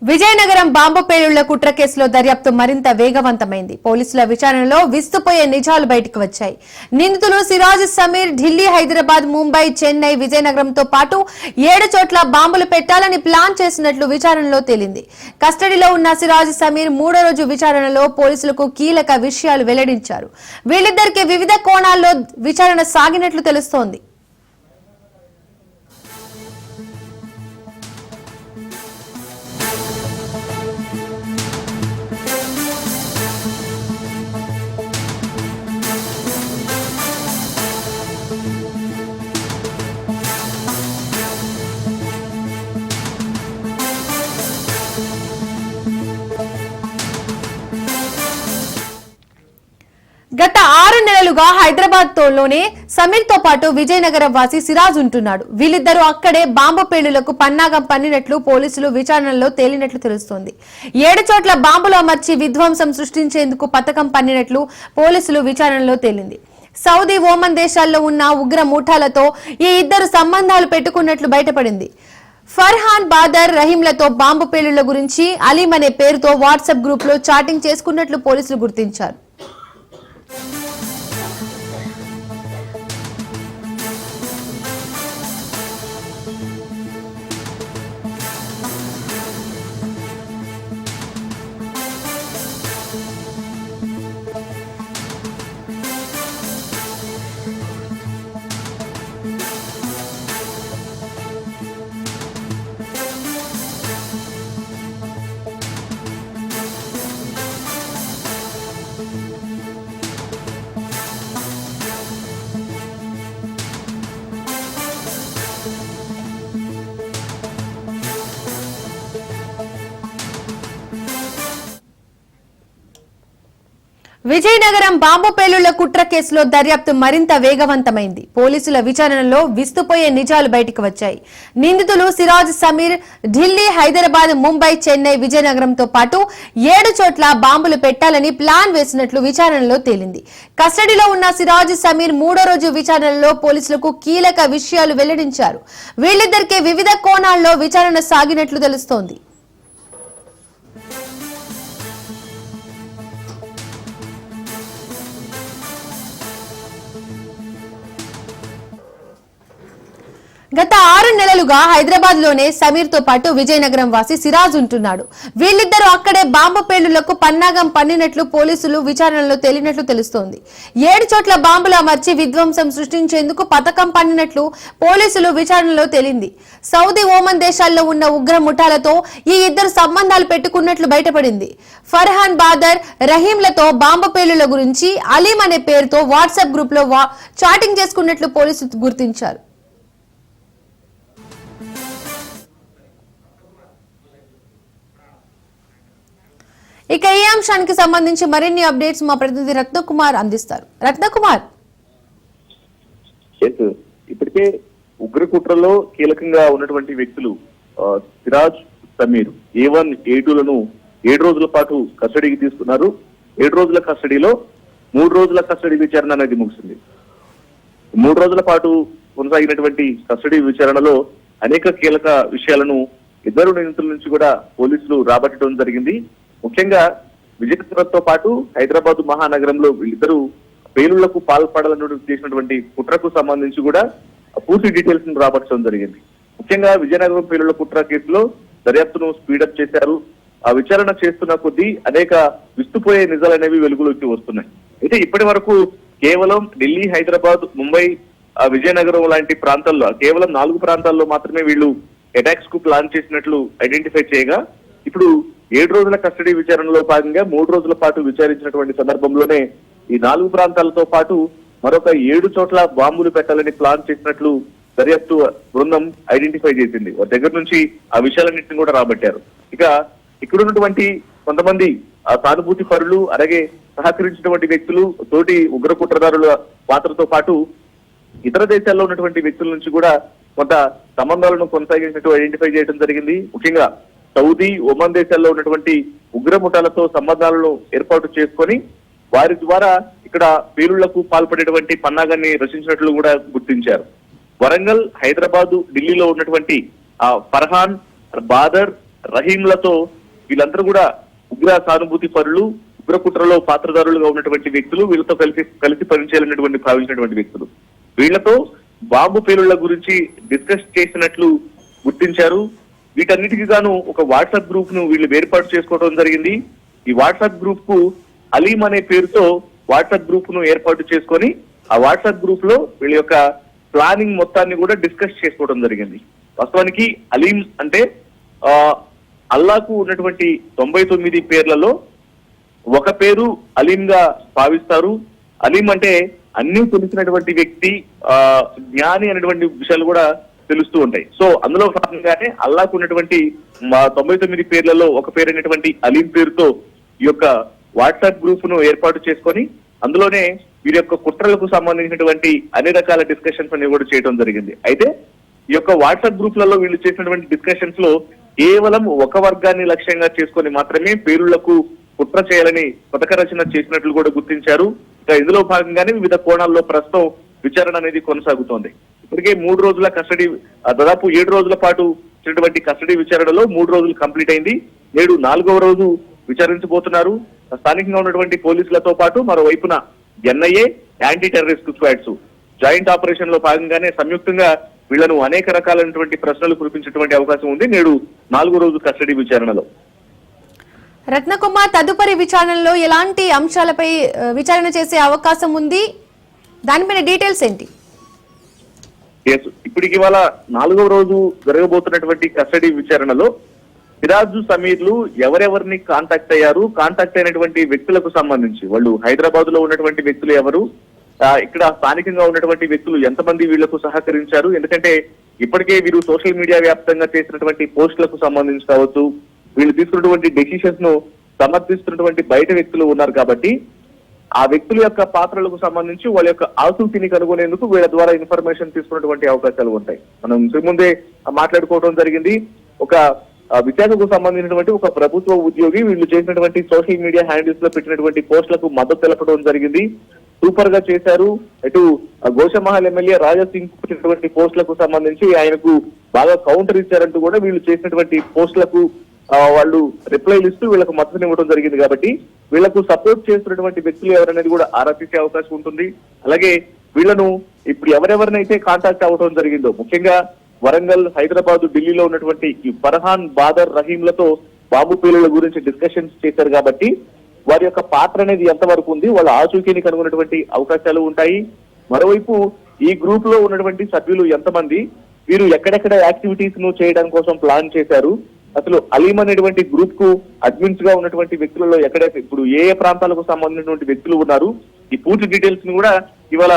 Vizianagaram bomb పేలుళ్ల కుట్ర కేసులో దర్యాప్తు మరింత వేగవంతమైంది. పోలీసుల విచారణలో విస్తుపోయే నిజాలు బయటకు వచ్చాయి. నిందితులు సిరాజ్ సమీర్ ఢిల్లీ, హైదరాబాద్, ముంబై, చెన్నై, విజయనగరంతో పాటు 7 చోట్ల బాంబులు పెట్టాలని ప్లాన్ చేసినట్లు విచారణలో తేలింది. కస్టడీలో ఉన్న సిరాజ్ సమీర్ 3వ రోజు విచారణలో పోలీసులకు కీలక విషయాలు వెల్లడించారు. వీళ్ళిద్దరికీ వివిధ కోణాల్లో విచారణ సాగినట్లు తెలుస్తోంది. గత 6 నెలలుగా హైదరాబాద్ లోనే సమీర్ తో పాటు విజయనగరం వాసి సిరాజ్ ఉంటున్నాడు. వీళ్ళిద్దరూ అక్కడే బాంబు పేలులకు పన్నాగం పన్నినట్లు పోలీసులు విచారణలో తేలినట్లు తెలుస్తోంది. 7 చోట్ల బాంబులు అమర్చి విధ్వంసం సృష్టించేందుకు పథకం పన్నినట్లు పోలీసులు విచారణలో తేలింది. సౌదీ, ఓమన్ దేశాల్లో ఉన్న ఉగ్ర ముఠాలతో ఈ ఇద్దరు సంబంధాలు పెట్టుకున్నట్లు బయటపడింది. ఫర్హాన్, బాదర్, రహీంలతో బాంబు పేలుళ్ల గురించి అలీం అనే పేరుతో వాట్సాప్ గ్రూప్ లో చాటింగ్ చేసుకున్నట్లు పోలీసులు గుర్తించారు. విజయనగరం బాంబు పేలుళ్ల కుట్ర కేసులో దర్యాప్తు మరింత వేగవంతమైంది. పోలీసుల విచారణలో విస్తుపోయే నిజాలు బయటకు వచ్చాయి. నిందితులు సిరాజ్ సమీర్ ఢిల్లీ, హైదరాబాద్, ముంబై, చెన్నై, విజయనగరంతో పాటు 7 చోట్ల బాంబులు పెట్టాలని ప్లాన్ వేసినట్లు విచారణలో తేలింది. కస్టడీలో ఉన్న సిరాజ్ సమీర్ 3వ రోజు విచారణలో పోలీసులకు కీలక విషయాలు వెల్లడించారు. వీళ్ళిద్దరికీ వివిధ కోణాల్లో విచారణ సాగినట్లు తెలుస్తోంది. గత 6 నెలలుగా హైదరాబాద్ లోనే సమీర్ తో పాటు విజయనగరం వాసి సిరాజ్ ఉంటున్నాడు. వీళ్ళిద్దరూ అక్కడే బాంబు పేలుళ్లకు పన్నాగం పన్నినట్లు పోలీసులు విచారణలో తేలినట్లు తెలుస్తోంది. 7 చోట్ల బాంబులు అమర్చి విధ్వంసం సృష్టించేందుకు పథకం పన్నినట్లు పోలీసులు విచారణలో తేలింది. సౌదీ, ఓమన్ దేశాల్లో ఉన్న ఉగ్ర ముఠాలతో ఈ ఇద్దరు సంబంధాలు పెట్టుకున్నట్లు బయటపడింది. ఫర్హాన్, బాదర్, రహీంలతో బాంబు పేలుళ్ల గురించి అలీం అనే పేరుతో వాట్సాప్ గ్రూప్ లో చాటింగ్ చేసుకున్నట్లు పోలీసులు గుర్తించారు. ఇక ఈ అంశానికి సంబంధించి మరిన్ని అప్డేట్స్ మా ప్రతినిధి రత్నకుమార్ అందిస్తారు. రత్నకుమార్, ఇప్పటికే ఉగ్రకుట్రలో కీలకంగా ఉన్నటువంటి వ్యక్తులు సిరాజ్, సమీర్ A1, A2లను 7 రోజుల పాటు కస్టడీకి తీసుకున్నారు. 7 రోజుల కస్టడీలో 3 రోజుల కస్టడీ విచారణ అనేది ముగిసింది. 3 రోజుల పాటు కొనసాగినటువంటి కస్టడీ విచారణలో అనేక కీలక విషయాలను ఇద్దరు నిందితుల నుంచి కూడా పోలీసులు రాబట్టడం జరిగింది. ముఖ్యంగా విజయనగరంతో పాటు హైదరాబాద్ మహానగరంలో వీళ్ళిద్దరూ పేలుళ్లకు పాల్పడాలని చేసినటువంటి కుట్రకు సంబంధించి కూడా పూర్తి డీటెయిల్స్ ను రాబట్టడం జరిగింది. ముఖ్యంగా విజయనగరం పేలుళ్ల కుట్ర కేసులో దర్యాప్తును స్పీడప్ చేశారు. ఆ విచారణ చేస్తున్న కొద్దీ అనేక విస్తుపోయే నిజాలు అనేవి వెలుగులోకి వస్తున్నాయి. అయితే ఇప్పటి వరకు కేవలం ఢిల్లీ, హైదరాబాద్, ముంబై, విజయనగరం లాంటి ప్రాంతాల్లో కేవలం 4 ప్రాంతాల్లో మాత్రమే వీళ్ళు అటాక్స్ కు ప్లాన్ చేసినట్లు ఐడెంటిఫై చేయగా, ఇప్పుడు 7 రోజుల కస్టడీ విచారణలో భాగంగా 3 రోజుల పాటు విచారించినటువంటి సందర్భంలోనే ఈ 4 ప్రాంతాలతో పాటు మరొక 7 చోట్ల బాంబులు పెట్టాలని ప్లాన్ చేసినట్లు దర్యాప్తు బృందం ఐడెంటిఫై చేసింది. వారి దగ్గర నుంచి ఆ విషయాలన్నింటినీ కూడా రాబట్టారు. ఇక ఇక్కడ ఉన్నటువంటి కొంతమంది సానుభూతి పరులు, అలాగే సహకరించినటువంటి వ్యక్తులు, తోటి ఉగ్ర కుట్రదారుల పాత్రతో పాటు ఇతర దేశాల్లో ఉన్నటువంటి వ్యక్తుల నుంచి కూడా కొంత సంబంధాలను కొనసాగించినట్టు ఐడెంటిఫై చేయడం జరిగింది. ముఖ్యంగా సౌదీ, ఒమన్ దేశాల్లో ఉన్నటువంటి ఉగ్ర ముఠాలతో సంబంధాలను ఏర్పాటు చేసుకొని వారి ద్వారా ఇక్కడ పేలుళ్లకు పాల్పడేటువంటి పన్నాగాన్ని రచించినట్లు కూడా గుర్తించారు. వరంగల్, హైదరాబాద్, ఢిల్లీలో ఉన్నటువంటి ఫర్హాన్, బాదర్, రహీంలతో వీళ్ళందరూ కూడా ఉగ్ర సానుభూతి పరులు, ఉగ్ర కుట్రలో పాత్రదారులుగా ఉన్నటువంటి వ్యక్తులు, వీళ్ళతో కలిసి పనిచేయాలన్నటువంటి భావించినటువంటి వ్యక్తులు. వీళ్లతో బాంబు పేలుళ్ల గురించి డిస్కస్ చేసినట్లు గుర్తించారు. వీటన్నిటికీ గాను ఒక వాట్సాప్ గ్రూప్ ను వీళ్ళు ఏర్పాటు చేసుకోవడం జరిగింది. ఈ వాట్సాప్ గ్రూప్ కు అలీం అనే పేరుతో వాట్సాప్ గ్రూప్ ను ఏర్పాటు చేసుకొని ఆ వాట్సాప్ గ్రూప్ లో వీళ్ళ యొక్క ప్లానింగ్ మొత్తాన్ని కూడా డిస్కస్ చేసుకోవడం జరిగింది. వాస్తవానికి అలీం అంటే అల్లాకు ఉన్నటువంటి 99 పేర్లలో ఒక పేరు అలీం గా భావిస్తారు. అలీం అంటే అన్ని తెలిసినటువంటి వ్యక్తి, జ్ఞాని అనేటువంటి విషయాలు కూడా తెలుస్తూ ఉంటాయి. సో అందులో భాగంగానే అల్లాకు ఉన్నటువంటి 99 పేర్లలో ఒక పేరు అయినటువంటి అలీం పేరుతో ఈ యొక్క వాట్సాప్ గ్రూప్ ను ఏర్పాటు చేసుకొని అందులోనే వీరి యొక్క కుట్రలకు సంబంధించినటువంటి అన్ని రకాల డిస్కషన్స్ అనేవి కూడా చేయడం జరిగింది. అయితే ఈ యొక్క వాట్సాప్ గ్రూప్లలో వీళ్ళు చేసినటువంటి డిస్కషన్స్ లో కేవలం ఒక వర్గాన్ని లక్ష్యంగా చేసుకొని మాత్రమే పేరులకు కుట్ర చేయాలని పథక రచన చేసినట్లు కూడా గుర్తించారు. ఇక ఇందులో భాగంగానే వివిధ కోణాల్లో ప్రస్తుతం విచారణ అనేది కొనసాగుతోంది. ఇప్పటికే 3 రోజుల కస్టడీ, దాదాపు 7 రోజుల పాటు చేసినటువంటి కస్టడీ విచారణలో 3 రోజులు కంప్లీట్ అయింది. నేడు 4వ రోజు విచారించబోతున్నారు. స్థానికంగా ఉన్నటువంటి పోలీసులతో పాటు మరోవైపున NIA, anti terrorist squads joint operation లో భాగంగానే సంయుక్తంగా వీళ్లను అనేక రకాలైనటువంటి ప్రశ్నలు కురిపించేటువంటి అవకాశం ఉంది నేడు 4వ రోజు కస్టడీ విచారణలో. రత్నకుమార్, తదుపరి విచారణలో ఎలాంటి అంశాలపై విచారణ చేసే అవకాశం ఉంది? దానిపైన డీటెయిల్స్ ఏంటి? ఇప్పటికి ఇవాళ 4వ రోజు జరగబోతున్నటువంటి కస్టడీ విచారణలో సిరాజ్ సమీర్లు ఎవరెవరిని కాంటాక్ట్ అయ్యారు, కాంటాక్ట్ అయినటువంటి వ్యక్తులకు సంబంధించి వాళ్ళు హైదరాబాద్ లో ఉన్నటువంటి వ్యక్తులు ఎవరు, ఇక్కడ స్థానికంగా ఉన్నటువంటి వ్యక్తులు ఎంతమంది వీళ్లకు సహకరించారు, ఎందుకంటే ఇప్పటికే వీరు సోషల్ మీడియా వ్యాప్తంగా చేసినటువంటి పోస్టులకు సంబంధించి కావచ్చు, వీళ్ళు తీసుకున్నటువంటి డెసిషన్స్ ను సమర్థిస్తున్నటువంటి బయట వ్యక్తులు ఉన్నారు కాబట్టి ఆ వ్యక్తుల యొక్క పాత్రలకు సంబంధించి వాళ్ళ యొక్క ఆసక్తిని కనుగొనేందుకు వీళ్ళ ద్వారా ఇన్ఫర్మేషన్ తీసుకున్నటువంటి అవకాశాలు ఉంటాయి. మనం ఇంతకుముందే మాట్లాడుకోవడం జరిగింది. ఒక విశాఖకు సంబంధించినటువంటి ఒక ప్రభుత్వ ఉద్యోగి వీళ్ళు చేసినటువంటి సోషల్ మీడియా హ్యాండిల్స్ లో పెట్టినటువంటి పోస్టులకు మద్దతు తెలపడం జరిగింది. సూపర్ గా చేశారు. ఇటు గోషమహల్ ఎమ్మెల్యే రాజా సింగ్ పెట్టినటువంటి పోస్టులకు సంబంధించి ఆయనకు బాగా కౌంటర్ ఇచ్చారంటూ కూడా వీళ్ళు చేసినటువంటి పోస్టులకు వాళ్ళు రిప్లైలు ఇస్తూ వీళ్ళకు మద్దతునివ్వడం జరిగింది. కాబట్టి వీళ్లకు సపోర్ట్ చేస్తున్నటువంటి వ్యక్తులు ఎవరనేది కూడా ఆరా తీసే అవకాశం ఉంటుంది. అలాగే వీళ్లను ఇప్పుడు ఎవరెవరినైతే కాంటాక్ట్ అవ్వడం జరిగిందో, ముఖ్యంగా వరంగల్, హైదరాబాద్, ఢిల్లీలో ఉన్నటువంటి ఈ ఫర్హాన్, బాదర్, రహీంలతో బాంబు పేలుళ్ల గురించి డిస్కషన్స్ చేశారు కాబట్టి వారి యొక్క పాత్ర అనేది ఎంతవరకు ఉంది, వాళ్ళ ఆచూకీని కనుగొన్నటువంటి అవకాశాలు ఉంటాయి. మరోవైపు ఈ గ్రూప్ లో ఉన్నటువంటి సభ్యులు ఎంతమంది, వీరు ఎక్కడెక్కడ యాక్టివిటీస్ ను చేయడం కోసం ప్లాన్ చేశారు, అసలు అలీం అనేటువంటి గ్రూప్ కు అడ్మిన్స్ గా ఉన్నటువంటి వ్యక్తులలో ఎక్కడైతే ఇప్పుడు ఏ ప్రాంతాలకు సంబంధించినటువంటి వ్యక్తులు ఉన్నారు, ఈ పూర్తి డీటెయిల్స్ ను కూడా ఇవాళ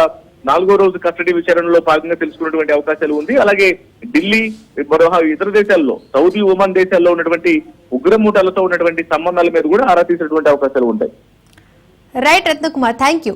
4వ రోజు కస్టడీ విచారణలో భాగంగా తెలుసుకున్నటువంటి అవకాశాలు ఉంది. అలాగే ఢిల్లీ, మరో ఇతర దేశాల్లో, సౌదీ, ఒమన్ దేశాల్లో ఉన్నటువంటి ఉగ్రమూటాలతో ఉన్నటువంటి సంబంధాల మీద కూడా ఆరా తీసేటువంటి అవకాశాలు ఉంటాయి. Right Ratnakumar, thank you.